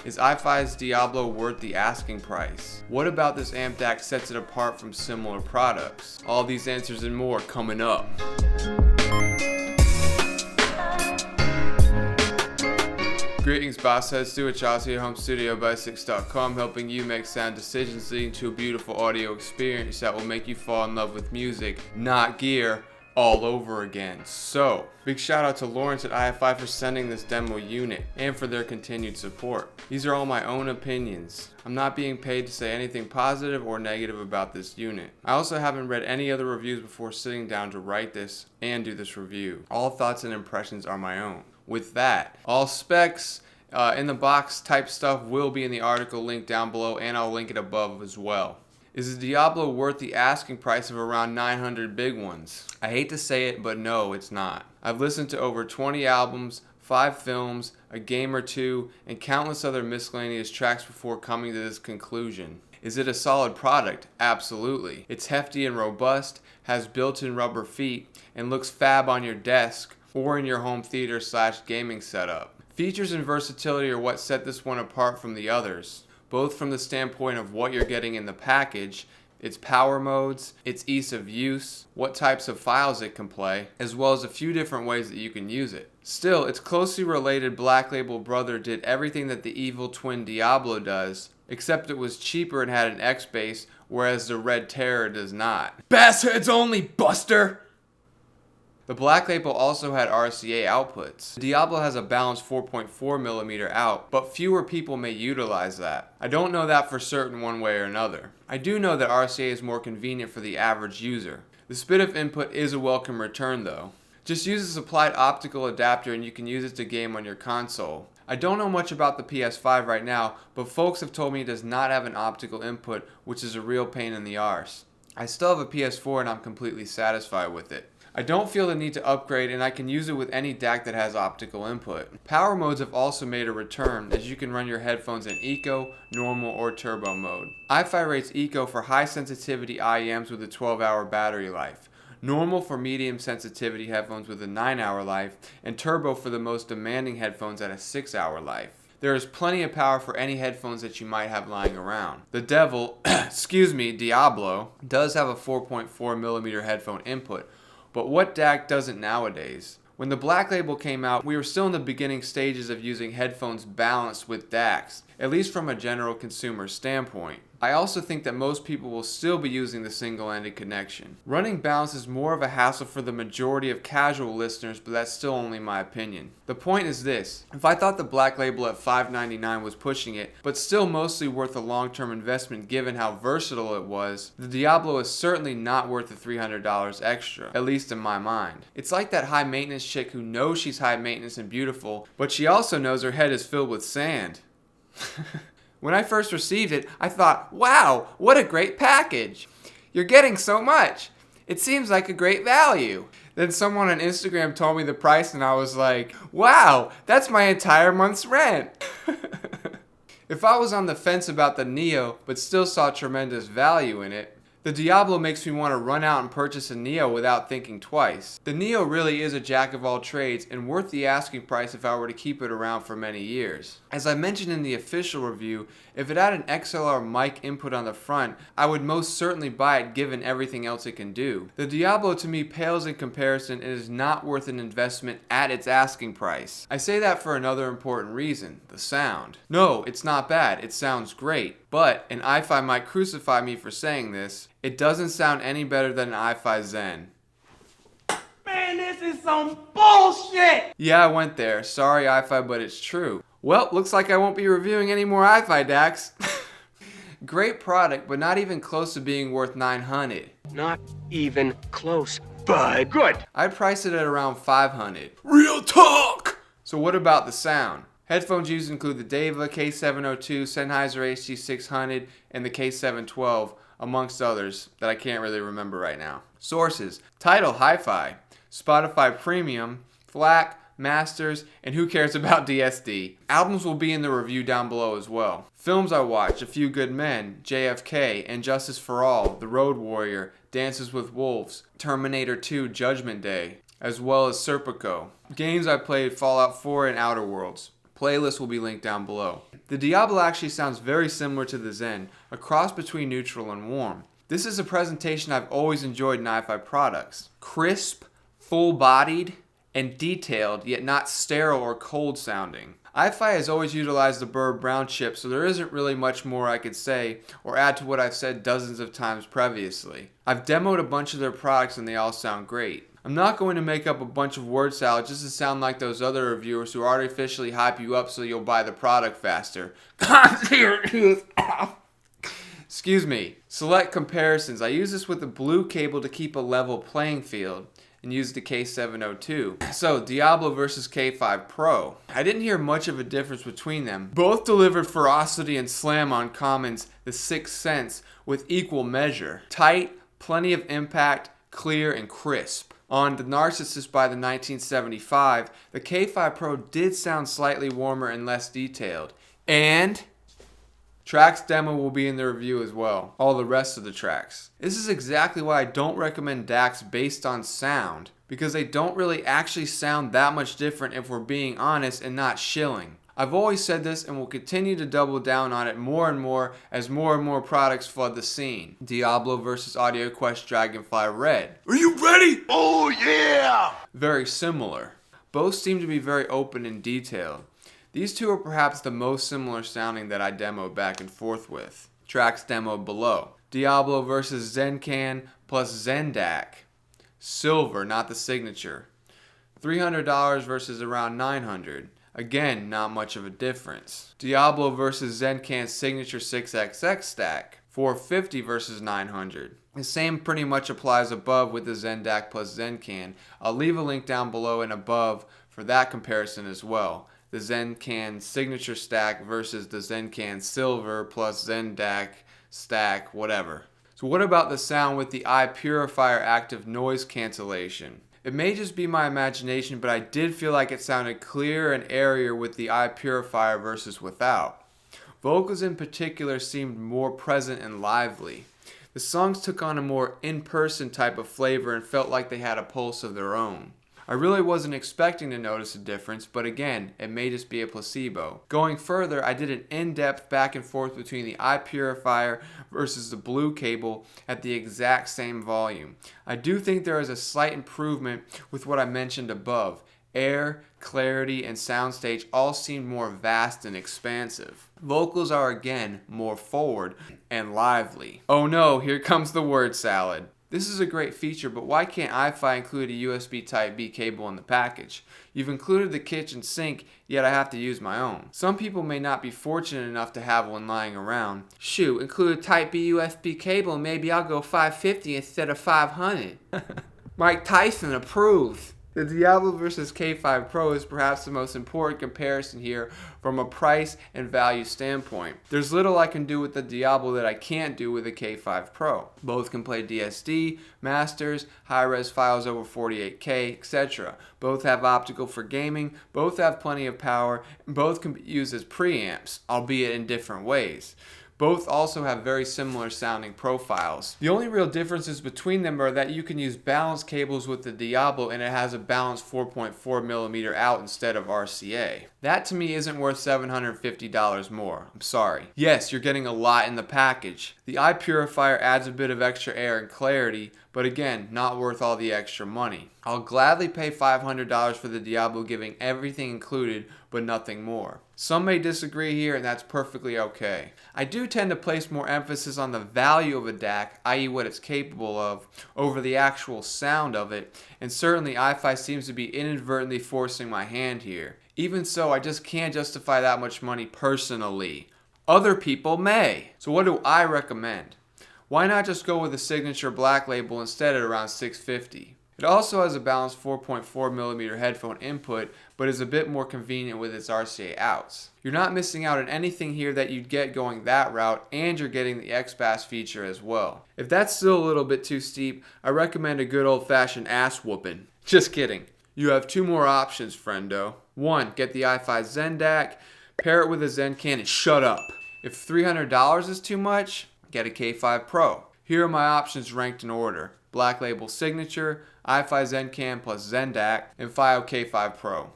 Is iFi's Diablo worth the asking price? What about this amp DAC sets it apart from similar products? All these answers and more coming up. Greetings, boss heads. Stuart Charles here, HomeStudioBasics.com, helping you make sound decisions leading to a beautiful audio experience that will make you fall in love with music, not gear, all over again. So, big shout out to Lawrence at iFi for sending this demo unit and for their continued support. These are all my own opinions. I'm not being paid to say anything positive or negative about this unit. I also haven't read any other reviews before sitting down to write this and do this review. All thoughts and impressions are my own. With that, all specs in the box type stuff will be in the article linked down below, and I'll link it above as well. Is the Diablo worth the asking price of around 900 big ones? I hate to say it, but no, it's not. I've listened to over 20 albums, 5 films, a game or two, and countless other miscellaneous tracks before coming to this conclusion. Is it a solid product? Absolutely. It's hefty and robust, has built-in rubber feet, and looks fab on your desk or in your home theater / gaming setup. Features and versatility are what set this one apart from the others, both from the standpoint of what you're getting in the package, its power modes, its ease of use, what types of files it can play, as well as a few different ways that you can use it. Still, its closely related Black Label brother did everything that the evil twin Diablo does, except it was cheaper and had an X bass, whereas the Red Terror does not. Bass heads only, Buster! The Black Label also had Rca outputs. The Diablo has a balanced 4.4mm out, but fewer people may utilize that. I don't know that for certain one way or another. I do know that Rca is more convenient for the average user. The spit of input is a welcome return though. Just use a supplied optical adapter and you can use it to game on your console. I don't know much about the PS5 right now, but folks have told me it does not have an optical input, which is a real pain in the arse. I still have a PS4 and I'm completely satisfied with it. I don't feel the need to upgrade, and I can use it with any DAC that has optical input. Power modes have also made a return, as you can run your headphones in Eco, Normal, or Turbo mode. iFi rates Eco for high sensitivity IEMs with a 12-hour battery life, Normal for medium sensitivity headphones with a 9-hour life, and Turbo for the most demanding headphones at a 6-hour life. There is plenty of power for any headphones that you might have lying around. The Devil, Diablo, does have a 4.4mm headphone input, but what DAC doesn't nowadays? When the Black Label came out, we were still in the beginning stages of using headphones balanced with DACs, at least from a general consumer standpoint. I also think that most people will still be using the single-ended connection. Running balance is more of a hassle for the majority of casual listeners, but that's still only my opinion. The point is this: if I thought the Black Label at $5.99 was pushing it, but still mostly worth a long-term investment given how versatile it was, the Diablo is certainly not worth the $300 extra, at least in my mind. It's like that high-maintenance chick who knows she's high-maintenance and beautiful, but she also knows her head is filled with sand. When I first received it, I thought, wow, what a great package. You're getting so much. It seems like a great value. Then someone on Instagram told me the price and I was like, wow, that's my entire month's rent. If I was on the fence about the Neo, but still saw tremendous value in it, the Diablo makes me want to run out and purchase a Neo without thinking twice. The Neo really is a jack of all trades and worth the asking price if I were to keep it around for many years. As I mentioned in the official review, if it had an XLR mic input on the front, I would most certainly buy it given everything else it can do. The Diablo to me pales in comparison and is not worth an investment at its asking price. I say that for another important reason: the sound. No, it's not bad, it sounds great, but, and iFi might crucify me for saying this, it doesn't sound any better than an iFi Zen. Man, this is some bullshit! Yeah, I went there. Sorry iFi, but it's true. Well, looks like I won't be reviewing any more iFi DACs. Great product, but not even close to being worth $900. Not even close, bud. Good. I'd price it at around $500. Real talk! So what about the sound? Headphones used include the Deva K702, Sennheiser HT600, and the K712, amongst others that I can't really remember right now. Sources: Tidal Hi-Fi, Spotify Premium, FLAC, Masters, and who cares about DSD. Albums will be in the review down below as well. Films I watched: A Few Good Men, JFK, and Justice for All, The Road Warrior, Dances with Wolves, Terminator 2 Judgment Day, as well as Serpico. Games I played: Fallout 4 and Outer Worlds. Playlist will be linked down below. The Diablo actually sounds very similar to the Zen, a cross between neutral and warm. This is a presentation I've always enjoyed in iFi products. Crisp, full-bodied, and detailed, yet not sterile or cold sounding. iFi has always utilized the Burr Brown chip, so there isn't really much more I could say or add to what I've said dozens of times previously. I've demoed a bunch of their products and they all sound great. I'm not going to make up a bunch of word salad just to sound like those other reviewers who artificially hype you up so you'll buy the product faster. Excuse me. Select comparisons. I use this with the blue cable to keep a level playing field and use the K702. So, Diablo versus K5 Pro. I didn't hear much of a difference between them. Both delivered ferocity and slam on Common's The Sixth Sense with equal measure. Tight, plenty of impact, clear and crisp. On The Narcissist by the 1975, the K5 Pro did sound slightly warmer and less detailed. And tracks demo will be in the review as well. All the rest of the tracks. This is exactly why I don't recommend DACs based on sound, because they don't really actually sound that much different if we're being honest and not shilling. I've always said this and will continue to double down on it more and more as more and more products flood the scene. Diablo versus Audio Quest Dragonfly Red. Are you ready? Oh, yeah! Very similar. Both seem to be very open and detailed. These two are perhaps the most similar sounding that I demoed back and forth with. Tracks demoed below. Diablo versus Zencan plus Zendac. Silver, not the signature. $300 versus around $900. Again, not much of a difference. Diablo versus Zencan's signature 6XX stack. $450 versus $900. The same pretty much applies above with the Zendac plus Zencan. I'll leave a link down below and above for that comparison as well. The Zencan signature stack versus the Zencan silver plus Zendac stack, whatever. So what about the sound with the iPurifier active noise cancellation? It may just be my imagination, but I did feel like it sounded clearer and airier with the iPurifier versus without. Vocals in particular seemed more present and lively. The songs took on a more in-person type of flavor and felt like they had a pulse of their own. I really wasn't expecting to notice a difference, but again, it may just be a placebo. Going further, I did an in-depth back and forth between the iPurifier versus the blue cable at the exact same volume. I do think there is a slight improvement with what I mentioned above. Air, clarity, and soundstage all seemed more vast and expansive. Vocals are again more forward and lively. Oh no, here comes the word salad. This is a great feature, but why can't iFi include a USB Type-B cable in the package? You've included the kitchen sink, yet I have to use my own. Some people may not be fortunate enough to have one lying around. Shoot, include a Type-B USB cable and maybe I'll go $550 instead of $500. Mike Tyson approves. The Diablo vs. K5 Pro is perhaps the most important comparison here from a price and value standpoint. There's little I can do with the Diablo that I can't do with the K5 Pro. Both can play DSD, masters, high-res files over 48K, etc. Both have optical for gaming, both have plenty of power, and both can be used as preamps, albeit in different ways. Both also have very similar sounding profiles. The only real differences between them are that you can use balanced cables with the Diablo and it has a balanced 4.4mm out instead of RCA. That to me isn't worth $750 more. I'm sorry. Yes, you're getting a lot in the package. The iPurifier adds a bit of extra air and clarity, but again, not worth all the extra money. I'll gladly pay $500 for the Diablo giving everything included, but nothing more. Some may disagree here, and that's perfectly okay. I do tend to place more emphasis on the value of a DAC, i.e. what it's capable of, over the actual sound of it, and certainly iFi seems to be inadvertently forcing my hand here. Even so, I just can't justify that much money personally. Other people may. So what do I recommend? Why not just go with the signature black label instead at around $650? It also has a balanced 4.4mm headphone input, but is a bit more convenient with its RCA outs. You're not missing out on anything here that you'd get going that route, and you're getting the X-Bass feature as well. If that's still a little bit too steep, I recommend a good old-fashioned ass whooping. Just kidding. You have two more options, friendo. One, get the iFi Zendac, pair it with a Zencan, and shut up. If $300 is too much, get a K5 Pro. Here are my options ranked in order. Black Label Signature, iFi Zencan plus Zendac, and FiO K5 Pro.